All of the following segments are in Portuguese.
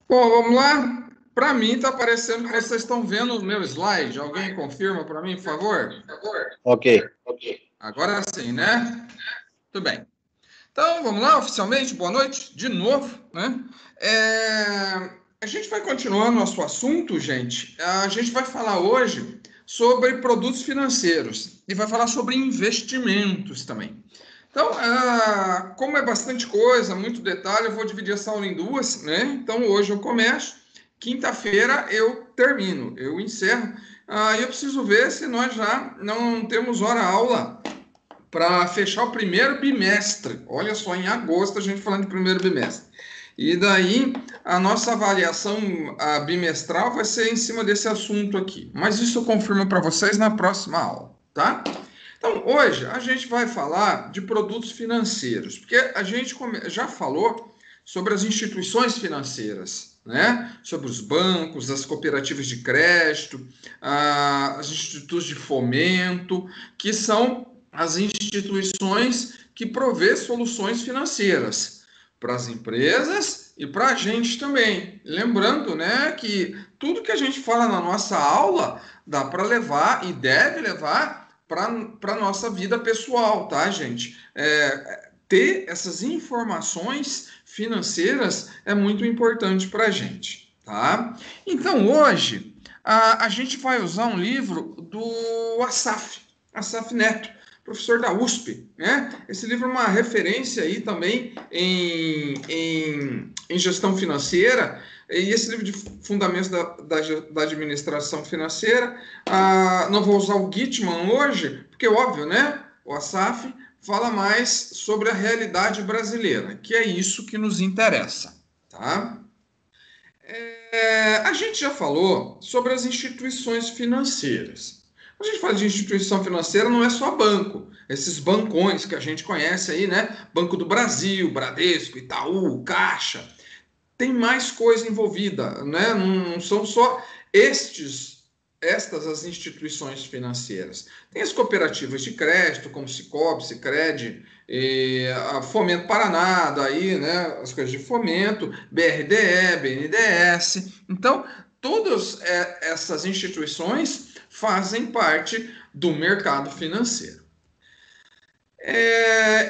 Bom, vamos lá. Para mim, está aparecendo que vocês estão vendo o meu slide. Alguém confirma para mim, por favor? Ok. Agora sim, né? Tudo bem. Então, vamos lá, oficialmente. Boa noite, de novo, né? A gente vai continuar nosso assunto, gente. A gente vai falar hoje sobre produtos financeiros e vai falar sobre investimentos também. Então, como é bastante coisa, muito detalhe, eu vou dividir essa aula em duas, né? Então, hoje eu começo, quinta-feira eu termino, eu encerro. Eu preciso ver se nós já não temos hora-aula para fechar o primeiro bimestre. Olha só, em agosto a gente falando de primeiro bimestre. E daí a nossa avaliação bimestral vai ser em cima desse assunto aqui. Mas isso eu confirmo para vocês na próxima aula, tá? Então, hoje a gente vai falar de produtos financeiros, porque a gente já falou sobre as instituições financeiras, né? Sobre os bancos, as cooperativas de crédito, as institutos de fomento, que são as instituições que provê soluções financeiras para as empresas e para a gente também. Lembrando, né, que tudo que a gente fala na nossa aula dá para levar e deve levar para a nossa vida pessoal, tá, gente? Ter essas informações financeiras é muito importante para a gente, tá? Então, hoje, a gente vai usar um livro do Asaf Neto, professor da USP, né? Esse livro é uma referência aí também em gestão financeira, e esse livro de fundamentos da administração financeira. Não vou usar o Gitman hoje, porque óbvio, né? O Asaf fala mais sobre a realidade brasileira, que é isso que nos interessa, tá? A gente já falou sobre as instituições financeiras. Quando a gente fala de instituição financeira, não é só banco. Esses bancões que a gente conhece aí, né? Banco do Brasil, Bradesco, Itaú, Caixa. Tem mais coisa envolvida, né? Não são só estas as instituições financeiras. Tem as cooperativas de crédito, como Sicob, Sicredi, a Fomento Paraná, daí, né, as coisas de fomento, BRDE, BNDES. Então, todas essas instituições fazem parte do mercado financeiro.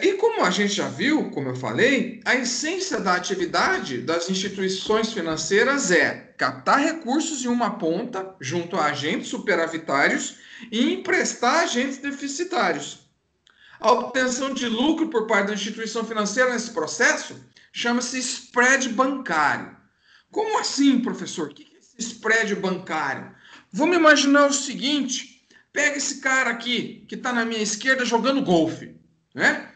E como a gente já viu, como eu falei, a essência da atividade das instituições financeiras é captar recursos em uma ponta, junto a agentes superavitários, e emprestar a agentes deficitários. A obtenção de lucro por parte da instituição financeira nesse processo chama-se spread bancário. Como assim, professor? O que é esse spread bancário? Vamos imaginar o seguinte: pega esse cara aqui, que está na minha esquerda, jogando golfe, né?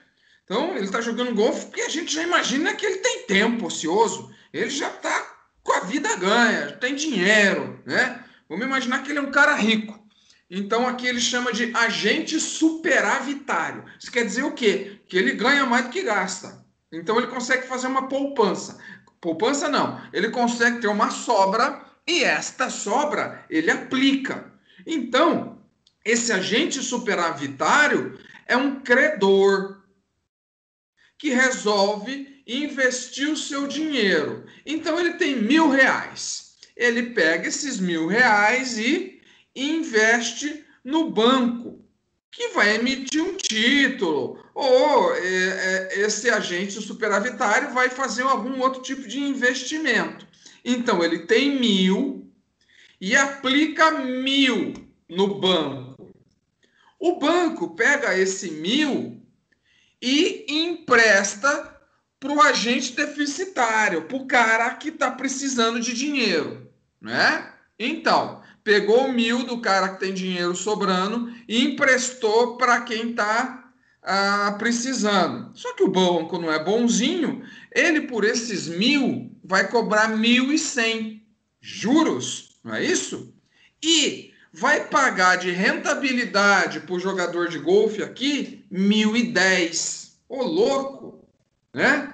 Então, ele está jogando golfe porque a gente já imagina que ele tem tempo ocioso, ele já está com a vida ganha, tem dinheiro, né? Vamos imaginar que ele é um cara rico. Então, aqui ele chama de agente superavitário. Isso quer dizer o quê? Que ele ganha mais do que gasta. Então, ele consegue fazer uma poupança. Poupança não, ele consegue ter uma sobra e esta sobra ele aplica. Então, esse agente superavitário é um credor que resolve investir o seu dinheiro. Então ele tem R$ 1.000. Ele pega esses R$ 1.000 e investe no banco, que vai emitir um título, ou esse agente superavitário vai fazer algum outro tipo de investimento. Então ele tem 1.000 e aplica 1.000 no banco. O banco pega esse 1.000 e empresta para o agente deficitário, para o cara que está precisando de dinheiro, né? Então, pegou 1.000 do cara que tem dinheiro sobrando e emprestou para quem está precisando. Só que o banco não é bonzinho, ele por esses 1.000 vai cobrar 1.100 juros, não é isso? E vai pagar de rentabilidade para o jogador de golfe aqui 1.010. Ô, louco, né?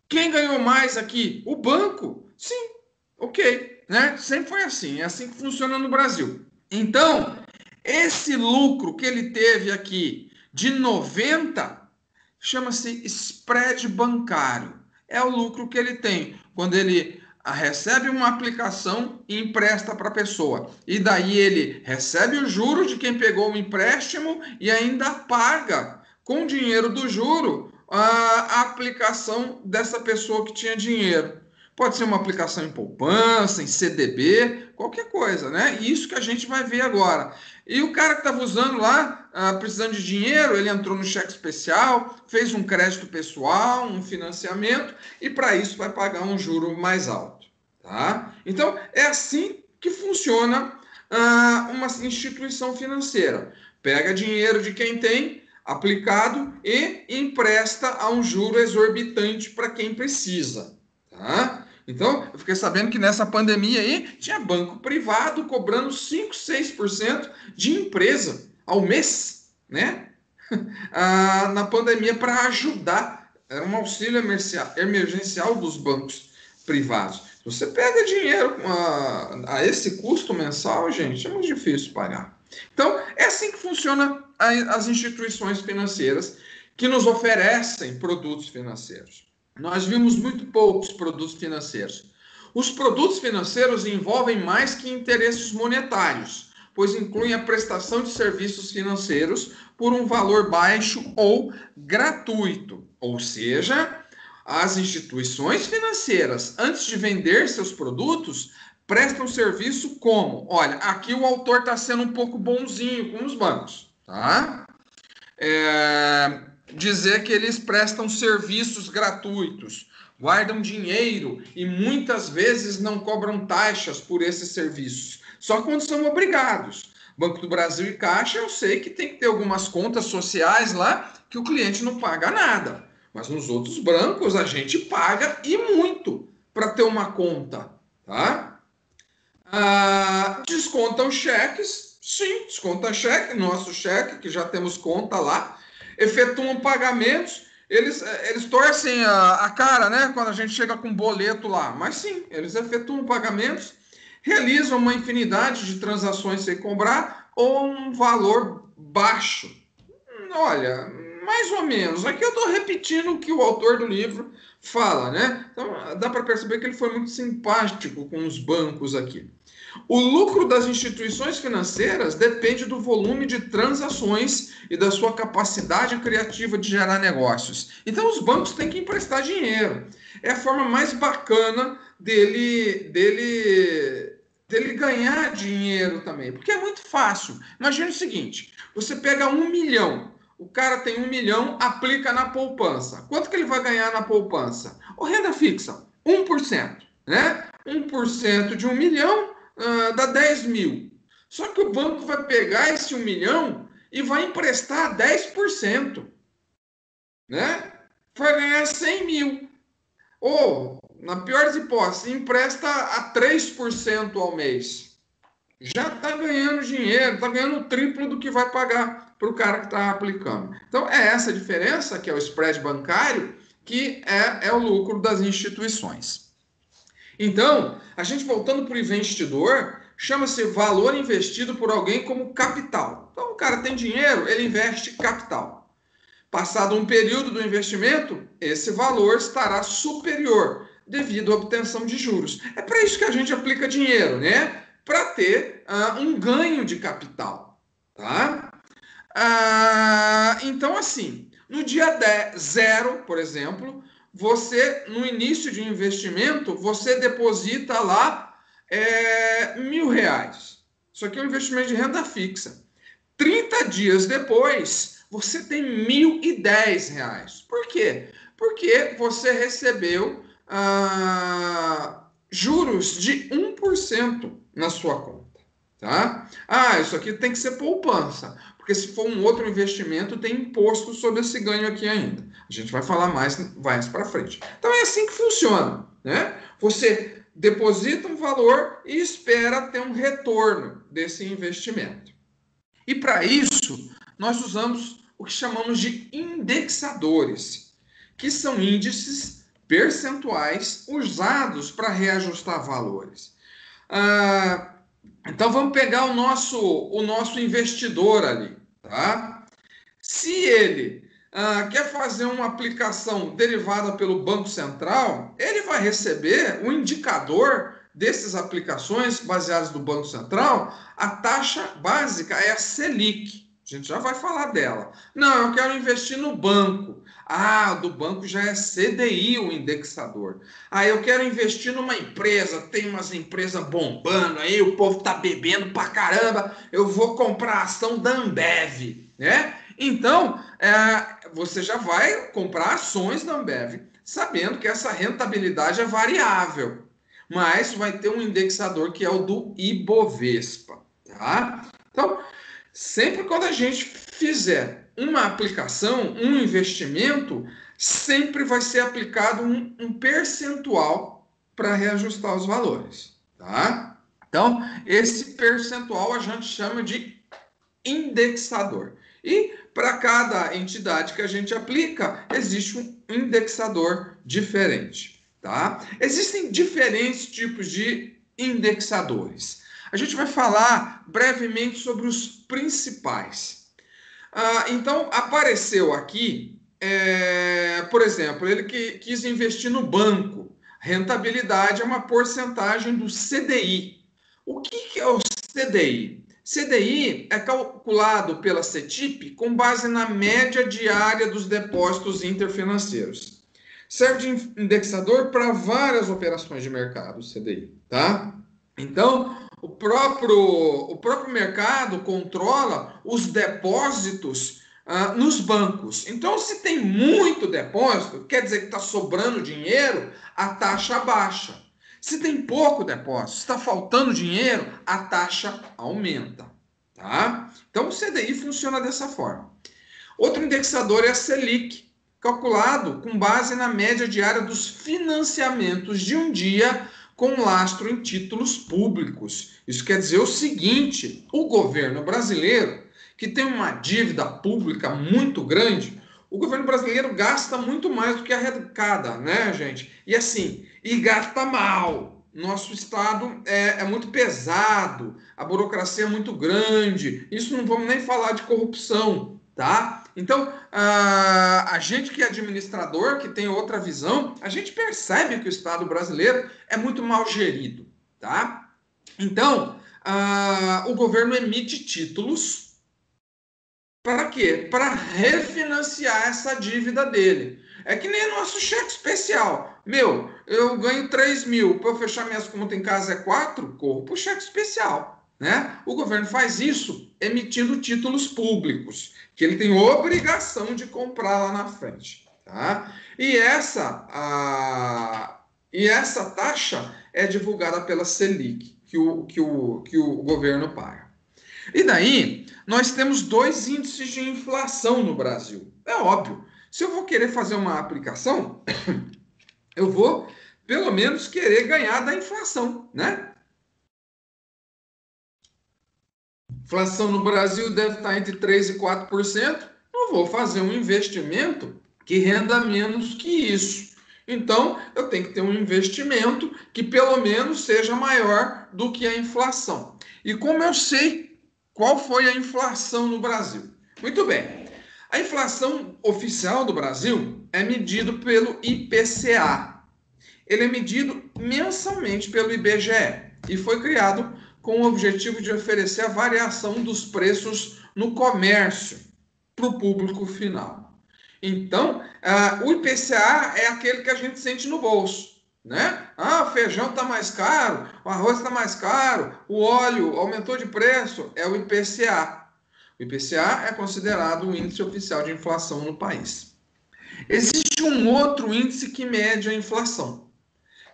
Quem ganhou mais aqui? O banco. Sim, ok, né? Sempre foi assim, é assim que funciona no Brasil. Então, esse lucro que ele teve aqui de 90 chama-se spread bancário. É o lucro que ele tem quando ele recebe uma aplicação e empresta para a pessoa. E daí ele recebe o juro de quem pegou o empréstimo e ainda paga com o dinheiro do juro a aplicação dessa pessoa que tinha dinheiro. Pode ser uma aplicação em poupança, em CDB, qualquer coisa, né? Isso que a gente vai ver agora. E o cara que estava usando lá, precisando de dinheiro, ele entrou no cheque especial, fez um crédito pessoal, um financiamento, e para isso vai pagar um juro mais alto. Tá? Então, é assim que funciona uma instituição financeira. Pega dinheiro de quem tem, aplicado, e empresta a um juro exorbitante para quem precisa. Tá? Então, eu fiquei sabendo que nessa pandemia aí, tinha banco privado cobrando 5, 6% de empresa ao mês, né? Na pandemia para ajudar. Era um auxílio emergencial dos bancos privados. Você pega dinheiro a esse custo mensal, gente, é muito difícil pagar. Então, é assim que funcionam as instituições financeiras que nos oferecem produtos financeiros. Nós vimos muito poucos produtos financeiros. Os produtos financeiros envolvem mais que interesses monetários, pois incluem a prestação de serviços financeiros por um valor baixo ou gratuito. Ou seja, as instituições financeiras, antes de vender seus produtos, prestam serviço como? Olha, aqui o autor está sendo um pouco bonzinho com os bancos, tá? Dizer que eles prestam serviços gratuitos, guardam dinheiro e muitas vezes não cobram taxas por esses serviços, só quando são obrigados. Banco do Brasil e Caixa, eu sei que tem que ter algumas contas sociais lá que o cliente não paga nada, mas nos outros bancos a gente paga e muito para ter uma conta, tá? Descontam cheques, sim, descontam cheque, nosso cheque, que já temos conta lá, efetuam pagamentos, eles torcem a cara, né, quando a gente chega com boleto lá, mas sim, eles efetuam pagamentos, realizam uma infinidade de transações sem cobrar ou um valor baixo. Olha, mais ou menos. Aqui eu estou repetindo o que o autor do livro fala, né? Então dá para perceber que ele foi muito simpático com os bancos aqui. O lucro das instituições financeiras depende do volume de transações e da sua capacidade criativa de gerar negócios. Então, os bancos têm que emprestar dinheiro. É a forma mais bacana dele ganhar dinheiro também, porque é muito fácil. Imagina o seguinte: você pega 1 milhão, o cara tem 1 milhão, aplica na poupança. Quanto que ele vai ganhar na poupança? Ou renda fixa, 1%, né? 1% de 1 milhão dá 10 mil. Só que o banco vai pegar esse 1 milhão e vai emprestar 10%, né? Vai ganhar 100 mil. Ou, na pior das hipóteses, empresta a 3% ao mês. Já está ganhando dinheiro, está ganhando o triplo do que vai pagar para o cara que está aplicando. Então, é essa diferença, que é o spread bancário, que é o lucro das instituições. Então, a gente voltando para o investidor, chama-se valor investido por alguém como capital. Então, o cara tem dinheiro, ele investe capital. Passado um período do investimento, esse valor estará superior devido à obtenção de juros. É para isso que a gente aplica dinheiro, né? Para ter um ganho de capital, tá? Então, assim, no dia 0, por exemplo, você, no início de investimento, você deposita lá R$ 1.000. Isso aqui é um investimento de renda fixa. 30 dias depois, você tem R$ 1.010. Por quê? Porque você recebeu juros de 1% na sua conta. Tá? Isso aqui tem que ser poupança, porque se for um outro investimento, tem imposto sobre esse ganho aqui ainda. A gente vai falar mais para frente. Então é assim que funciona, né? Você deposita um valor e espera ter um retorno desse investimento. E para isso, nós usamos o que chamamos de indexadores, que são índices percentuais usados para reajustar valores. Então vamos pegar o nosso investidor ali, tá? Se ele quer fazer uma aplicação derivada pelo Banco Central, ele vai receber o indicador dessas aplicações baseadas no Banco Central. A taxa básica é a Selic. A gente já vai falar dela. Não, eu quero investir no banco. Do banco já é CDI o indexador. Eu quero investir numa empresa, tem umas empresas bombando aí, o povo tá bebendo pra caramba, eu vou comprar a ação da Ambev, né? Então, você já vai comprar ações da Ambev, sabendo que essa rentabilidade é variável, mas vai ter um indexador que é o do Ibovespa, tá? Então, sempre quando a gente fizer uma aplicação, um investimento, sempre vai ser aplicado um percentual para reajustar os valores, tá? Então, esse percentual a gente chama de indexador. E para cada entidade que a gente aplica, existe um indexador diferente, tá? Existem diferentes tipos de indexadores. A gente vai falar brevemente sobre os principais. Então, apareceu aqui, por exemplo, ele que quis investir no banco. Rentabilidade é uma porcentagem do CDI. O que é o CDI? CDI é calculado pela CETIP com base na média diária dos depósitos interfinanceiros. Serve de indexador para várias operações de mercado, o CDI, tá? Então, o próprio mercado controla os depósitos nos bancos. Então, se tem muito depósito, quer dizer que está sobrando dinheiro, a taxa baixa. Se tem pouco depósito, está faltando dinheiro, a taxa aumenta, tá? Então, o CDI funciona dessa forma. Outro indexador é a Selic, calculado com base na média diária dos financiamentos de um dia com lastro em títulos públicos. Isso quer dizer o seguinte: o governo brasileiro, que tem uma dívida pública muito grande, o governo brasileiro gasta muito mais do que arrecada, né, gente? E gasta mal. Nosso Estado é muito pesado, a burocracia é muito grande, isso não vamos nem falar de corrupção, tá? Então, a gente que é administrador, que tem outra visão, a gente percebe que o Estado brasileiro é muito mal gerido, tá? Então, o governo emite títulos para quê? Para refinanciar essa dívida dele. É que nem nosso cheque especial. Eu ganho 3 mil, para eu fechar minhas contas em casa é 4, corro para o cheque especial, né? O governo faz isso emitindo títulos públicos, que ele tem obrigação de comprar lá na frente, tá? E essa taxa é divulgada pela Selic, que o governo paga. E daí, nós temos 2 índices de inflação no Brasil. É óbvio, se eu vou querer fazer uma aplicação, eu vou, pelo menos, querer ganhar da inflação, né? Inflação no Brasil deve estar entre 3% e 4%. Não vou fazer um investimento que renda menos que isso. Então, eu tenho que ter um investimento que pelo menos seja maior do que a inflação. E como eu sei qual foi a inflação no Brasil? Muito bem. A inflação oficial do Brasil é medido pelo IPCA. Ele é medido mensalmente pelo IBGE e foi criado com o objetivo de oferecer a variação dos preços no comércio para o público final. Então, o IPCA é aquele que a gente sente no bolso, né? O feijão está mais caro, o arroz está mais caro, o óleo aumentou de preço, é o IPCA. O IPCA é considerado o índice oficial de inflação no país. Existe um outro índice que mede a inflação,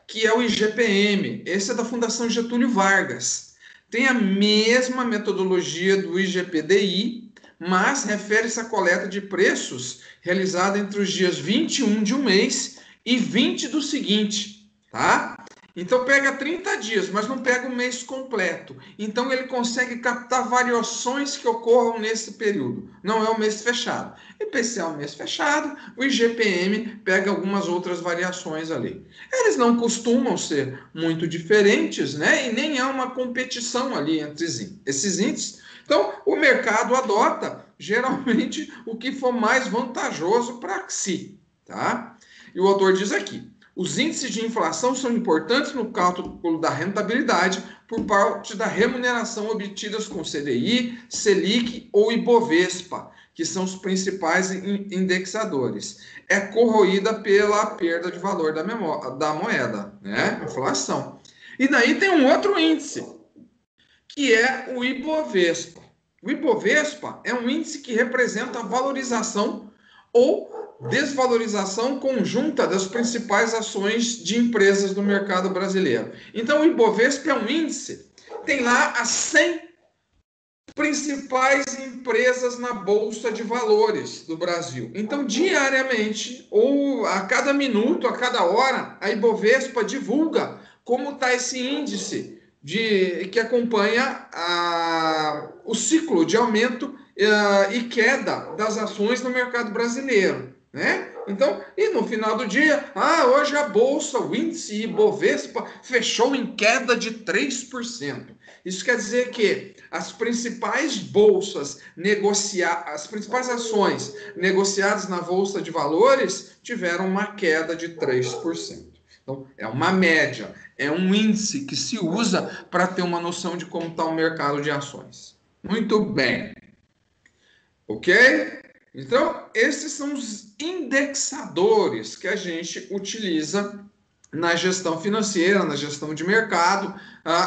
que é o IGPM. Esse é da Fundação Getúlio Vargas. Tem a mesma metodologia do IGPDI, mas refere-se à coleta de preços realizada entre os dias 21 de um mês e 20 do seguinte, tá? Então pega 30 dias, mas não pega o mês completo. Então ele consegue captar variações que ocorram nesse período. Não é o mês fechado. IPCA é o mês fechado, o IGPM pega algumas outras variações ali. Eles não costumam ser muito diferentes, né? E nem há uma competição ali entre esses índices. Então o mercado adota geralmente o que for mais vantajoso para si, tá? E o autor diz aqui: os índices de inflação são importantes no cálculo da rentabilidade por parte da remuneração obtidas com CDI, Selic ou Ibovespa, que são os principais indexadores. É corroída pela perda de valor da moeda, né? Inflação. E daí tem um outro índice, que é o Ibovespa. O Ibovespa é um índice que representa a valorização ou desvalorização conjunta das principais ações de empresas do mercado brasileiro. Então, o Ibovespa é um índice, tem lá as 100 principais empresas na Bolsa de Valores do Brasil. Então, diariamente, ou a cada minuto, a cada hora, a Ibovespa divulga como está esse índice que acompanha o ciclo de aumento e queda das ações no mercado brasileiro, né? Então, e no final do dia, hoje a bolsa, o índice Ibovespa fechou em queda de 3%. Isso quer dizer que as principais bolsas as principais ações negociadas na Bolsa de Valores tiveram uma queda de 3%. Então, é uma média, é um índice que se usa para ter uma noção de como está o mercado de ações. Muito bem. Ok? Então, esses são os indexadores que a gente utiliza na gestão financeira, na gestão de mercado,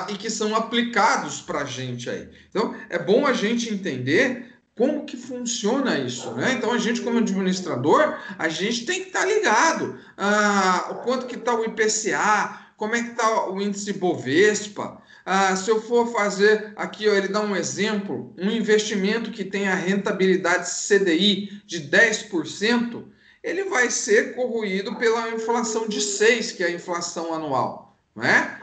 e que são aplicados para a gente aí. Então, é bom a gente entender como que funciona isso, né? Então, a gente, como administrador, a gente tem que estar ligado o quanto que está o IPCA, como é que está o índice Bovespa. Se eu for fazer aqui, ele dá um exemplo, um investimento que tem a rentabilidade CDI de 10%, ele vai ser corroído pela inflação de 6%, que é a inflação anual. Não é?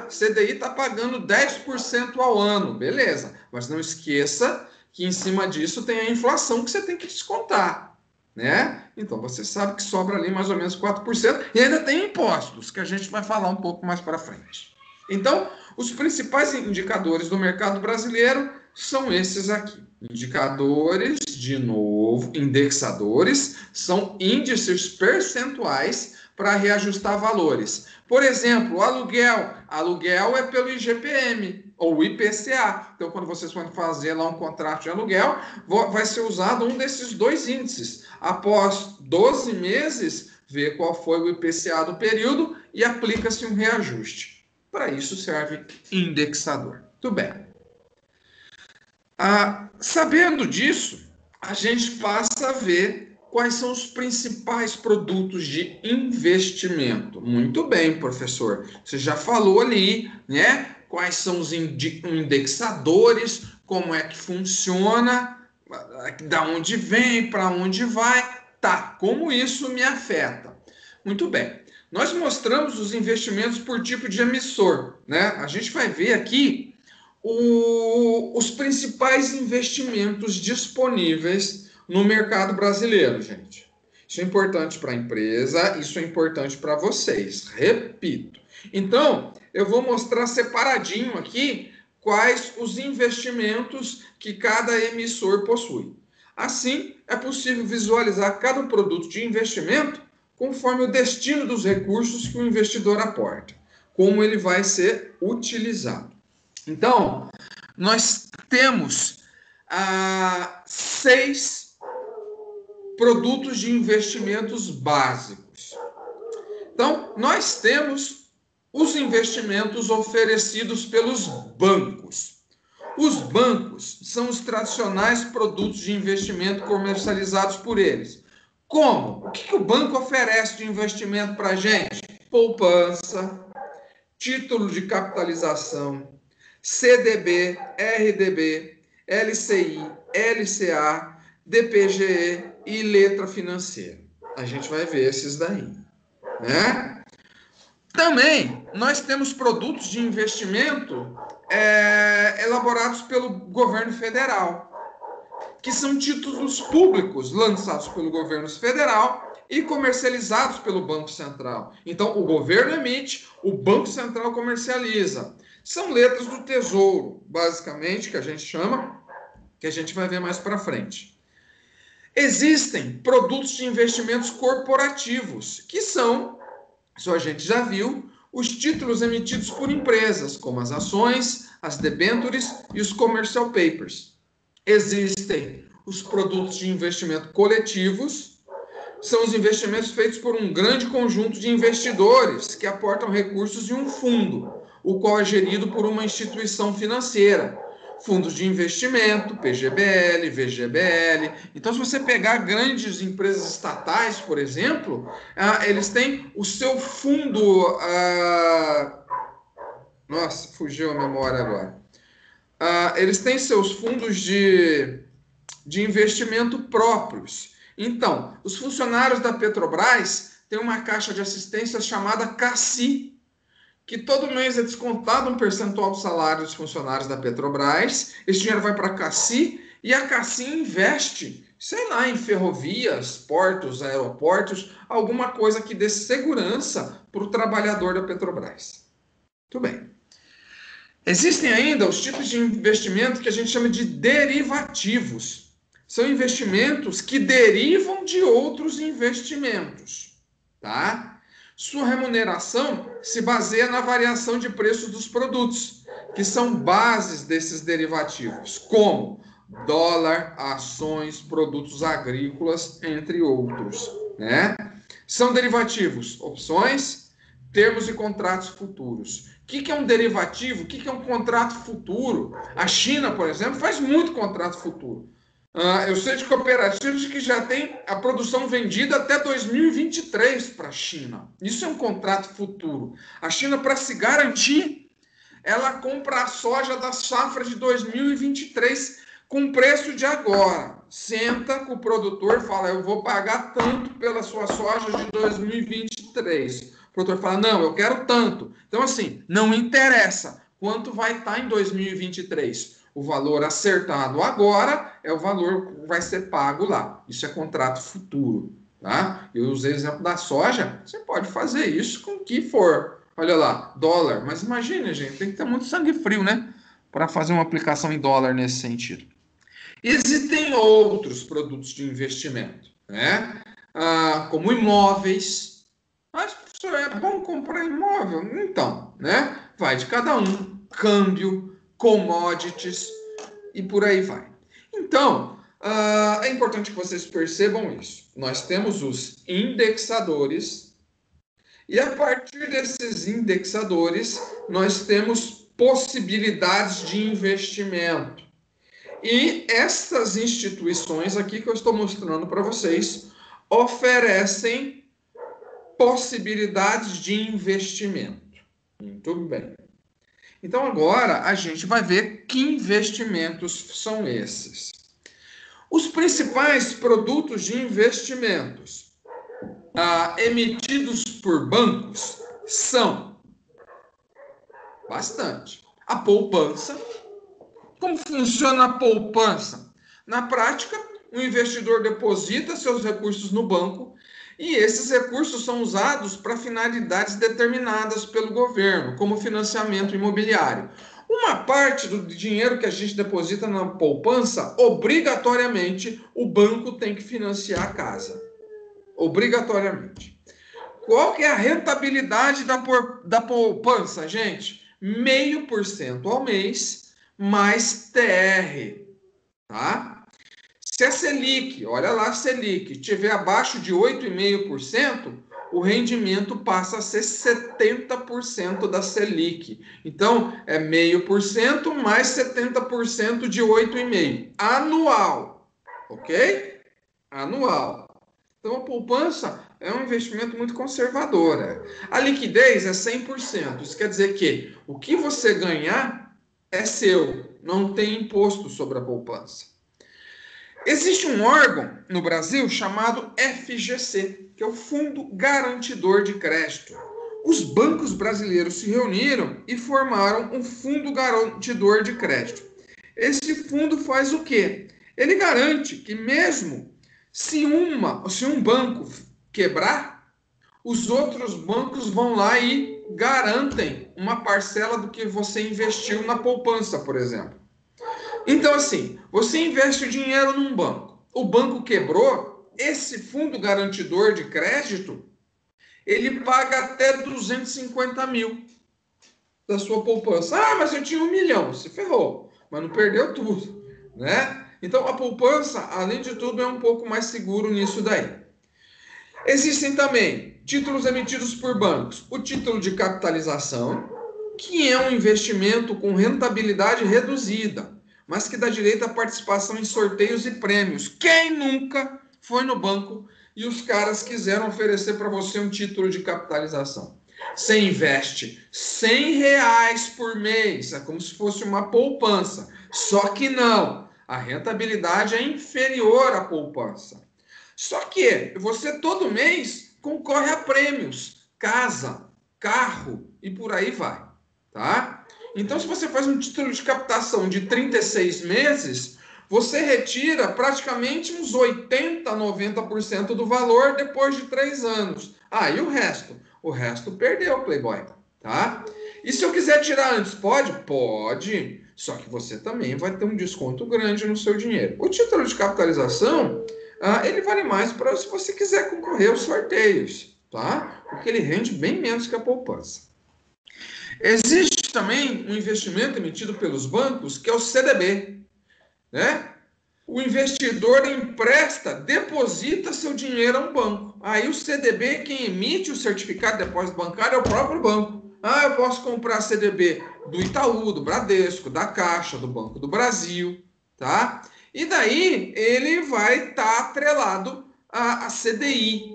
CDI está pagando 10% ao ano, beleza. Mas não esqueça que em cima disso tem a inflação que você tem que descontar, né? Então você sabe que sobra ali mais ou menos 4% e ainda tem impostos, que a gente vai falar um pouco mais para frente. Então, os principais indicadores do mercado brasileiro são esses aqui. Indicadores, de novo, indexadores, são índices percentuais para reajustar valores. Por exemplo, aluguel. Aluguel é pelo IGPM ou IPCA. Então, quando vocês forem fazer lá um contrato de aluguel, vai ser usado um desses dois índices. Após 12 meses, vê qual foi o IPCA do período e aplica-se um reajuste. Para isso serve indexador. Muito bem. Sabendo disso, a gente passa a ver quais são os principais produtos de investimento. Muito bem, professor. Você já falou ali, né? Quais são os indexadores, como é que funciona, da onde vem, para onde vai. Tá, como isso me afeta? Muito bem. Nós mostramos os investimentos por tipo de emissor, né? A gente vai ver aqui os principais investimentos disponíveis no mercado brasileiro, gente. Isso é importante para a empresa, isso é importante para vocês. Repito. Então, eu vou mostrar separadinho aqui quais os investimentos que cada emissor possui. Assim, é possível visualizar cada produto de investimento conforme o destino dos recursos que o investidor aporta, como ele vai ser utilizado. Então, nós temos 6 produtos de investimentos básicos. Então, nós temos os investimentos oferecidos pelos bancos. Os bancos são os tradicionais produtos de investimento comercializados por eles. Como? O que o banco oferece de investimento para a gente? Poupança, título de capitalização, CDB, RDB, LCI, LCA, DPGE e letra financeira. A gente vai ver esses daí, né? Também nós temos produtos de investimento elaborados pelo governo federal, que são títulos públicos lançados pelo governo federal e comercializados pelo Banco Central. Então, o governo emite, o Banco Central comercializa. São letras do Tesouro, basicamente, que a gente chama, que a gente vai ver mais para frente. Existem produtos de investimentos corporativos, que são, isso a gente já viu, os títulos emitidos por empresas, como as ações, as debêntures e os commercial papers. Existem os produtos de investimento coletivos, são os investimentos feitos por um grande conjunto de investidores que aportam recursos em um fundo, o qual é gerido por uma instituição financeira. Fundos de investimento, PGBL, VGBL. Então, se você pegar grandes empresas estatais, por exemplo, eles têm o seu fundo... Nossa, fugiu a memória agora. Eles têm seus fundos de investimento próprios. Então, os funcionários da Petrobras têm uma caixa de assistência chamada CACI, que todo mês é descontado um percentual do salário dos funcionários da Petrobras. Esse dinheiro vai para a CACI e a CACI investe, sei lá, em ferrovias, portos, aeroportos, alguma coisa que dê segurança para o trabalhador da Petrobras. Muito bem. Existem ainda os tipos de investimento que a gente chama de derivativos. São investimentos que derivam de outros investimentos, tá? Sua remuneração se baseia na variação de preços dos produtos, que são bases desses derivativos, como dólar, ações, produtos agrícolas, entre outros, né? São derivativos, opções, termos e contratos futuros. O que é um derivativo? O que é um contrato futuro? A China, por exemplo, faz muito contrato futuro. Eu sei de cooperativas que já tem a produção vendida até 2023 para a China. Isso é um contrato futuro. A China, para se garantir, ela compra a soja da safra de 2023 com preço de agora. Senta com o produtor e fala, eu vou pagar tanto pela sua soja de 2023. O produtor fala, não, eu quero tanto. Então, assim, não interessa quanto vai estar em 2023. O valor acertado agora é o valor que vai ser pago lá. Isso é contrato futuro, tá? Eu usei o exemplo da soja. Você pode fazer isso com o que for. Olha lá, dólar. Mas imagine, gente, tem que ter muito sangue frio, né? Para fazer uma aplicação em dólar nesse sentido. Existem outros produtos de investimento, né? Como imóveis. Mas, professor, é bom comprar imóvel? Então, né? Vai de cada um. Câmbio, commodities e por aí vai. Então, é importante que vocês percebam isso. Nós temos os indexadores e a partir desses indexadores nós temos possibilidades de investimento. E essas instituições aqui que eu estou mostrando para vocês oferecem possibilidades de investimento. Muito bem. Então, agora a gente vai ver que investimentos são esses. Os principais produtos de investimentos emitidos por bancos são bastante. A poupança. Como funciona a poupança? Na prática, o investidor deposita seus recursos no banco e esses recursos são usados para finalidades determinadas pelo governo, como financiamento imobiliário. Uma parte do dinheiro que a gente deposita na poupança, obrigatoriamente, o banco tem que financiar a casa. Obrigatoriamente. Qual que é a rentabilidade da poupança, gente? 0,5% ao mês, mais TR, tá? Se a Selic, olha lá a Selic, estiver abaixo de 8,5%, o rendimento passa a ser 70% da Selic. Então, é 0,5% mais 70% de 8,5%. Anual, ok? Anual. Então, a poupança é um investimento muito conservador. A liquidez é 100%. Isso quer dizer que o que você ganhar é seu. Não tem imposto sobre a poupança. Existe um órgão no Brasil chamado FGC, que é o Fundo Garantidor de Crédito. Os bancos brasileiros se reuniram e formaram um Fundo Garantidor de Crédito. Esse fundo faz o quê? Ele garante que mesmo se um banco quebrar, os outros bancos vão lá e garantem uma parcela do que você investiu na poupança, por exemplo. Então, assim, você investe o dinheiro num banco. O banco quebrou, esse fundo garantidor de crédito, ele paga até 250 mil da sua poupança. Ah, mas eu tinha 1 milhão. Se ferrou, mas não perdeu tudo, né? Então, a poupança, além de tudo, é um pouco mais seguro nisso daí. Existem também títulos emitidos por bancos. O título de capitalização, que é um investimento com rentabilidade reduzida, mas que dá direito à participação em sorteios e prêmios. Quem nunca foi no banco e os caras quiseram oferecer para você um título de capitalização? Você investe R$ 100 por mês, é como se fosse uma poupança. Só que não, a rentabilidade é inferior à poupança. Só que você todo mês concorre a prêmios, casa, carro e por aí vai, tá? Então, se você faz um título de captação de 36 meses, você retira praticamente uns 80, 90% do valor depois de 3 anos. Ah, e o resto? O resto perdeu, Playboy, tá? E se eu quiser tirar antes, pode? Pode. Só que você também vai ter um desconto grande no seu dinheiro. O título de capitalização, ele vale mais para se você quiser concorrer aos sorteios, tá? Porque ele rende bem menos que a poupança. Existe também um investimento emitido pelos bancos, que é o CDB, né? O investidor empresta, deposita seu dinheiro a um banco. Aí o CDB, quem emite o certificado de depósito bancário é o próprio banco. Ah, eu posso comprar CDB do Itaú, do Bradesco, da Caixa, do Banco do Brasil, tá? E daí ele vai estar atrelado à CDI.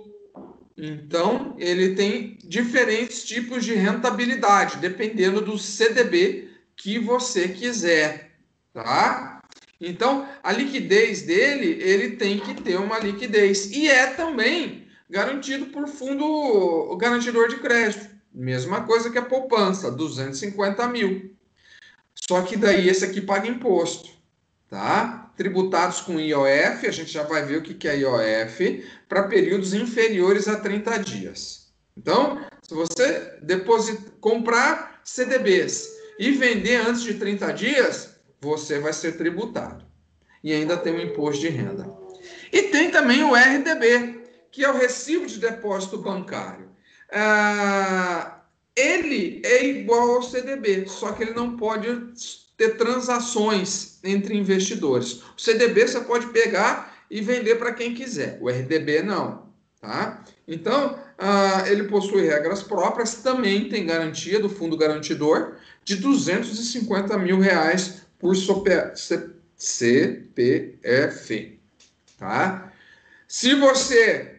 Então, ele tem diferentes tipos de rentabilidade, dependendo do CDB que você quiser, tá? Então, a liquidez dele, ele tem que ter uma liquidez. E é também garantido por fundo garantidor de crédito. Mesma coisa que a poupança, 250 mil. Só que daí esse aqui paga imposto, tá? Tributados com IOF, a gente já vai ver o que é IOF, para períodos inferiores a 30 dias. Então, se você comprar CDBs e vender antes de 30 dias, você vai ser tributado. E ainda tem o imposto de renda. E tem também o RDB, que é o Recibo de Depósito Bancário. Ele é igual ao CDB, só que ele não pode ter transações entre investidores. O CDB você pode pegar e vender para quem quiser. O RDB não, tá? Então, ele possui regras próprias, também tem garantia do fundo garantidor de R$ 250 mil por CPF, tá? Se você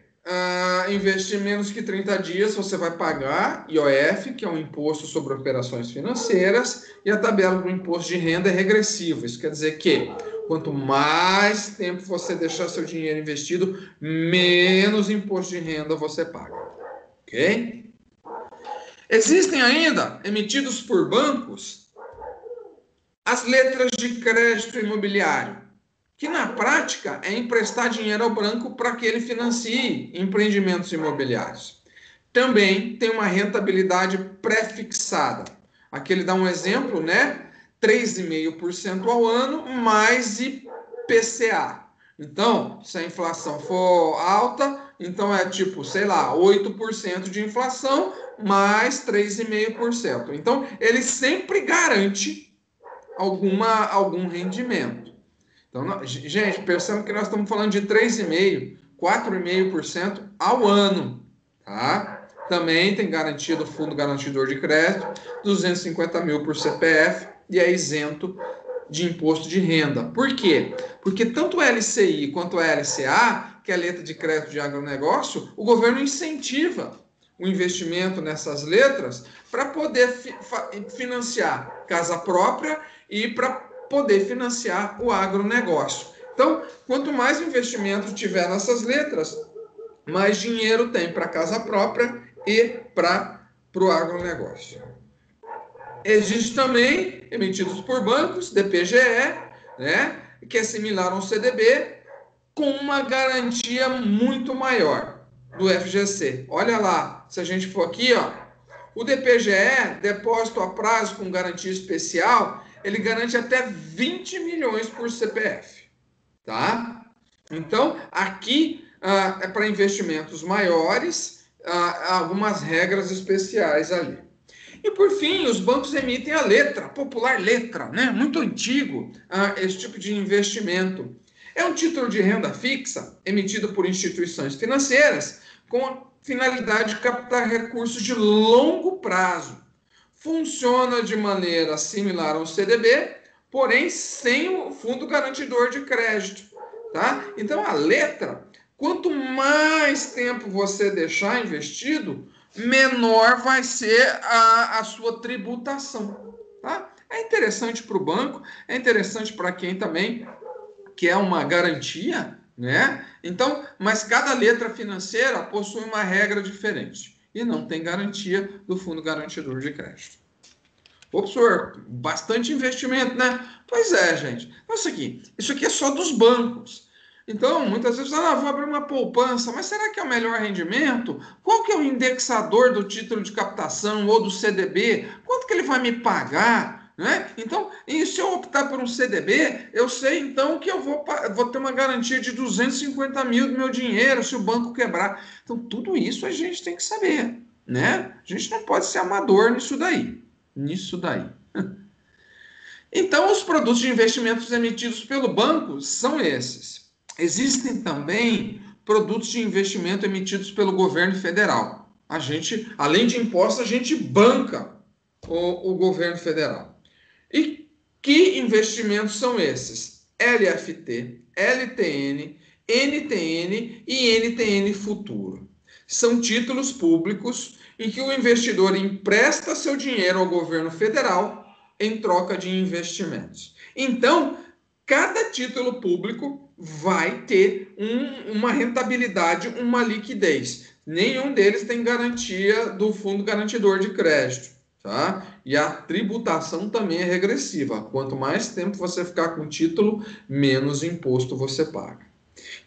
investir menos que 30 dias, você vai pagar IOF, que é um imposto sobre operações financeiras, e a tabela do imposto de renda é regressiva. Isso quer dizer que quanto mais tempo você deixar seu dinheiro investido, menos imposto de renda você paga. Ok? Existem ainda, emitidos por bancos, as letras de crédito imobiliário, que na prática é emprestar dinheiro ao banco para que ele financie empreendimentos imobiliários. Também tem uma rentabilidade pré-fixada. Aqui ele dá um exemplo, né? 3,5% ao ano mais IPCA. Então, se a inflação for alta, então é tipo, sei lá, 8% de inflação mais 3,5%. Então, ele sempre garante algum rendimento. Então, gente, percebam que nós estamos falando de 3,5%, 4,5% ao ano, tá? Também tem garantia do Fundo Garantidor de Crédito, 250 mil por CPF e é isento de imposto de renda. Por quê? Porque tanto o LCI quanto o LCA, que é a letra de crédito de agronegócio, o governo incentiva o investimento nessas letras para poder financiar casa própria e para poder financiar o agronegócio. Então, quanto mais investimento tiver nessas letras, mais dinheiro tem para casa própria e para o agronegócio. Existe também, emitidos por bancos, DPGE, né, que é similar ao CDB, com uma garantia muito maior do FGC. Olha lá, se a gente for aqui, ó, o DPGE, Depósito a Prazo com Garantia Especial, ele garante até 20 milhões por CPF, tá? Então, aqui é para investimentos maiores, algumas regras especiais ali. E por fim, os bancos emitem a letra, a popular letra, né? Muito antigo esse tipo de investimento. É um título de renda fixa emitido por instituições financeiras com a finalidade de captar recursos de longo prazo. Funciona de maneira similar ao CDB, porém sem o fundo garantidor de crédito, tá? Então a letra, quanto mais tempo você deixar investido, menor vai ser a sua tributação, tá? É interessante para o banco, é interessante para quem também quer uma garantia, né? Então, mas cada letra financeira possui uma regra diferente e não tem garantia do fundo garantidor de crédito. Ô, professor, bastante investimento, né? Pois é, gente. Olha isso aqui é só dos bancos. Então, muitas vezes, vou abrir uma poupança, mas será que é o melhor rendimento? Qual que é o indexador do título de captação ou do CDB? Quanto que ele vai me pagar? Né? Então, e se eu optar por um CDB, eu sei então que eu vou ter uma garantia de 250 mil do meu dinheiro se o banco quebrar. Então, tudo isso a gente tem que saber, né? A gente não pode ser amador nisso daí. Então, os produtos de investimentos emitidos pelo banco são esses. Existem também produtos de investimento emitidos pelo governo federal. A gente, além de impostos, a gente banca o governo federal. E que investimentos são esses? LFT, LTN, NTN e NTN Futuro. São títulos públicos em que o investidor empresta seu dinheiro ao governo federal em troca de investimentos. Então, cada título público vai ter uma rentabilidade, uma liquidez. Nenhum deles tem garantia do fundo garantidor de crédito, tá? E a tributação também é regressiva. Quanto mais tempo você ficar com o título, menos imposto você paga.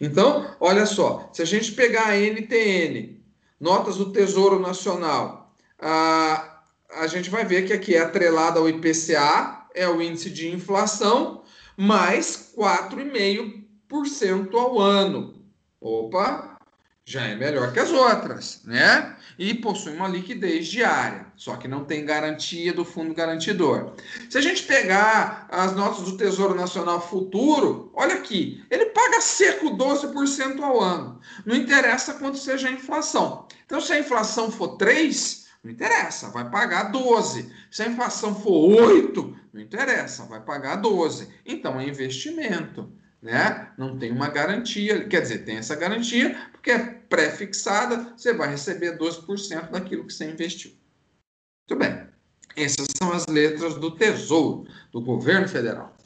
Então, olha só, se a gente pegar a NTN, notas do Tesouro Nacional, a gente vai ver que aqui é atrelada ao IPCA, é o índice de inflação, mais 4,5% ao ano. Opa, já é melhor que as outras, né? E possui uma liquidez diária, só que não tem garantia do fundo garantidor. Se a gente pegar as notas do Tesouro Nacional Futuro, olha aqui, ele paga seco 12% ao ano. Não interessa quanto seja a inflação. Então, se a inflação for 3, não interessa, vai pagar 12. Se a inflação for 8, não interessa, vai pagar 12. Então, é investimento, né? Não tem uma garantia, quer dizer, tem essa garantia, porque é pré-fixada, você vai receber 12% daquilo que você investiu. Muito bem. Essas são as letras do Tesouro, do governo federal.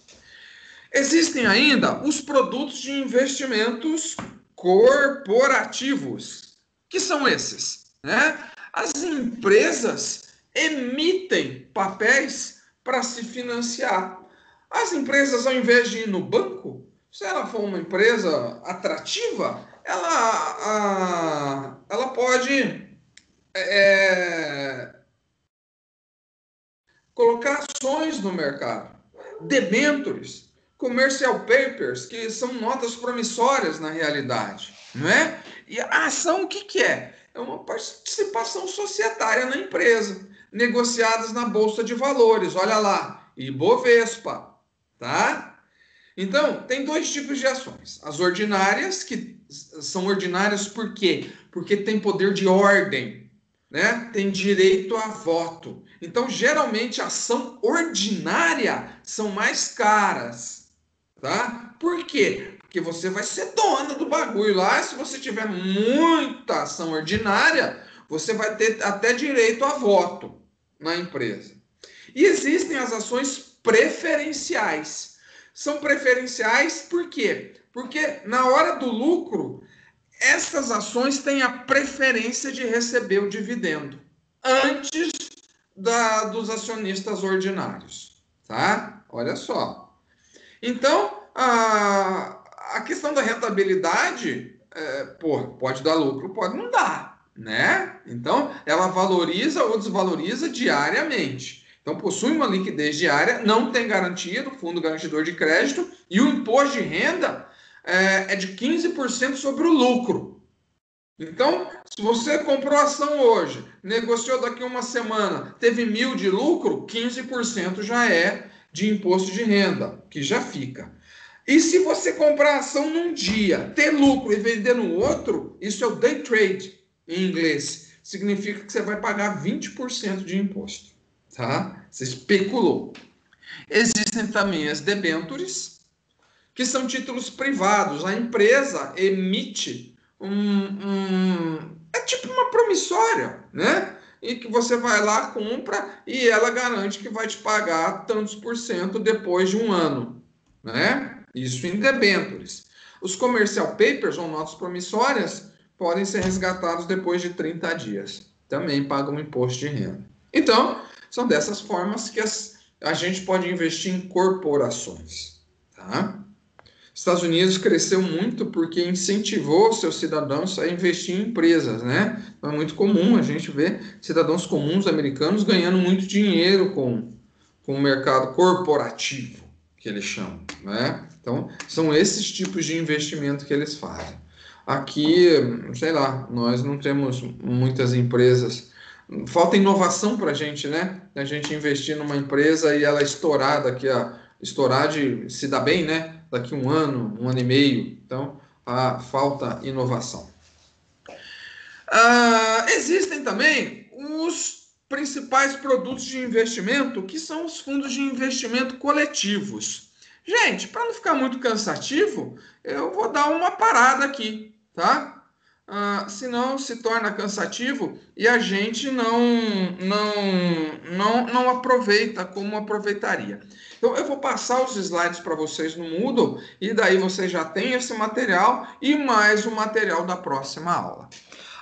Existem ainda os produtos de investimentos corporativos. Que são esses? Né? As empresas emitem papéis para se financiar. As empresas, ao invés de ir no banco, se ela for uma empresa atrativa, ela pode colocar ações no mercado, debêntures, commercial papers, que são notas promissórias na realidade, não é? E a ação, o que é? É uma participação societária na empresa, negociadas na Bolsa de Valores, olha lá, Ibovespa, tá? Então, tem dois tipos de ações. As ordinárias, que são ordinárias por quê? Porque tem poder de ordem, né? Tem direito a voto. Então, geralmente, a ação ordinária são mais caras, tá? Por quê? Porque você vai ser dona do bagulho lá. Se você tiver muita ação ordinária, você vai ter até direito a voto na empresa. E existem as ações preferenciais. São preferenciais por quê? Porque na hora do lucro, essas ações têm a preferência de receber o dividendo antes dos acionistas ordinários, tá? Olha só. Então, a questão da rentabilidade, pode dar lucro, pode não dar, né? Então, ela valoriza ou desvaloriza diariamente. Então, possui uma liquidez diária, não tem garantia do fundo garantidor de crédito e o imposto de renda é de 15% sobre o lucro. Então, se você comprou ação hoje, negociou daqui uma semana, teve 1.000 de lucro, 15% já é de imposto de renda, que já fica. E se você comprar ação num dia, ter lucro e vender no outro, isso é o day trade em inglês. Significa que você vai pagar 20% de imposto, tá? Você especulou. Existem também as debentures, que são títulos privados. A empresa emite é tipo uma promissória, né? E que você vai lá, compra e ela garante que vai te pagar tantos por cento depois de um ano, né? Isso em debêntures. Os commercial papers, ou notas promissórias, podem ser resgatados depois de 30 dias. Também pagam imposto de renda. Então, são dessas formas que a gente pode investir em corporações, tá? Estados Unidos cresceu muito porque incentivou seus cidadãos a investir em empresas, né? Então é muito comum a gente ver cidadãos comuns americanos ganhando muito dinheiro com o mercado corporativo, que eles chamam, né? Então, são esses tipos de investimento que eles fazem. Aqui, sei lá, nós não temos muitas empresas. Falta inovação para a gente, né? A gente investir numa empresa e ela estourar estourar de se dar bem, né? Daqui um ano e meio. Então, falta inovação. Existem também os principais produtos de investimento, que são os fundos de investimento coletivos. Gente, para não ficar muito cansativo, eu vou dar uma parada aqui, tá? Senão se torna cansativo e a gente não aproveita como aproveitaria. Então, eu vou passar os slides para vocês no Moodle e daí vocês já têm esse material e mais o material da próxima aula.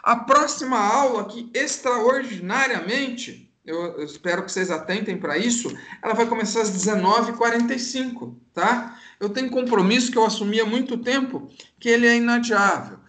A próxima aula, que extraordinariamente, eu espero que vocês atentem para isso, ela vai começar às 19h45, tá? Eu tenho um compromisso que eu assumi há muito tempo, que ele é inadiável.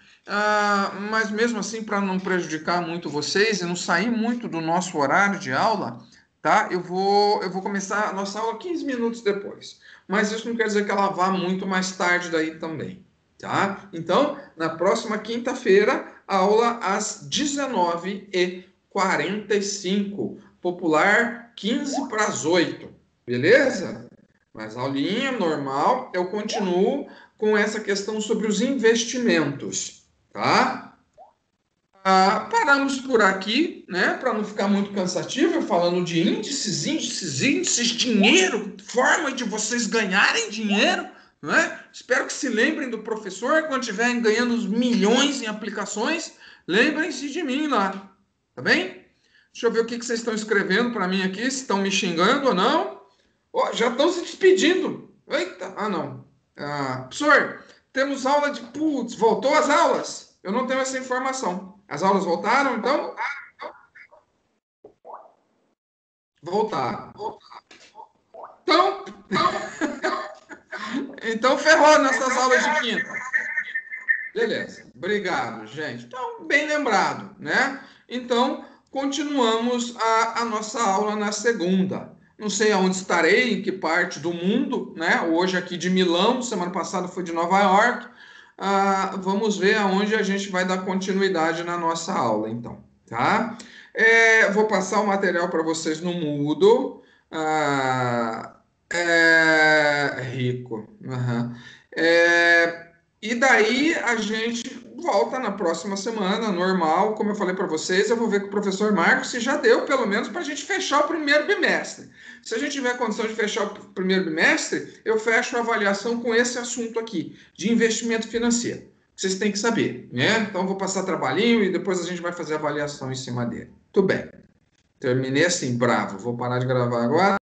Mas mesmo assim, para não prejudicar muito vocês e não sair muito do nosso horário de aula, tá? Eu vou começar a nossa aula 15 minutos depois. Mas isso não quer dizer que ela vá muito mais tarde daí também, tá? Então, na próxima quinta-feira, aula às 19h45. Popular 15 para as 8. Beleza? Mas aulinha normal, eu continuo com essa questão sobre os investimentos, tá? Paramos por aqui, né? Para não ficar muito cansativo, falando de índices, dinheiro, forma de vocês ganharem dinheiro, né? Espero que se lembrem do professor quando estiverem ganhando os milhões em aplicações. Lembrem-se de mim lá, tá bem? Deixa eu ver o que vocês estão escrevendo para mim aqui, se estão me xingando ou não. Oh, já estão se despedindo. Eita, não. Professor, temos aula de... Putz, voltou as aulas? Eu não tenho essa informação. As aulas voltaram, então? Voltaram. Então, então ferrou nessas aulas de quinta. Beleza, obrigado, gente. Então, bem lembrado, né? Então, continuamos a nossa aula na segunda. Não sei aonde estarei, em que parte do mundo, né? Hoje aqui de Milão, semana passada foi de Nova York. Vamos ver aonde a gente vai dar continuidade na nossa aula, então, tá? Vou passar o material para vocês no Moodle. Rico. Uhum. E daí a gente volta na próxima semana, normal. Como eu falei para vocês, eu vou ver com o professor Marcos se já deu, pelo menos, para a gente fechar o primeiro bimestre. Se a gente tiver condição de fechar o primeiro bimestre, eu fecho a avaliação com esse assunto aqui, de investimento financeiro. Vocês têm que saber, né? Então, eu vou passar trabalhinho e depois a gente vai fazer a avaliação em cima dele. Tudo bem. Terminei assim, bravo. Vou parar de gravar agora.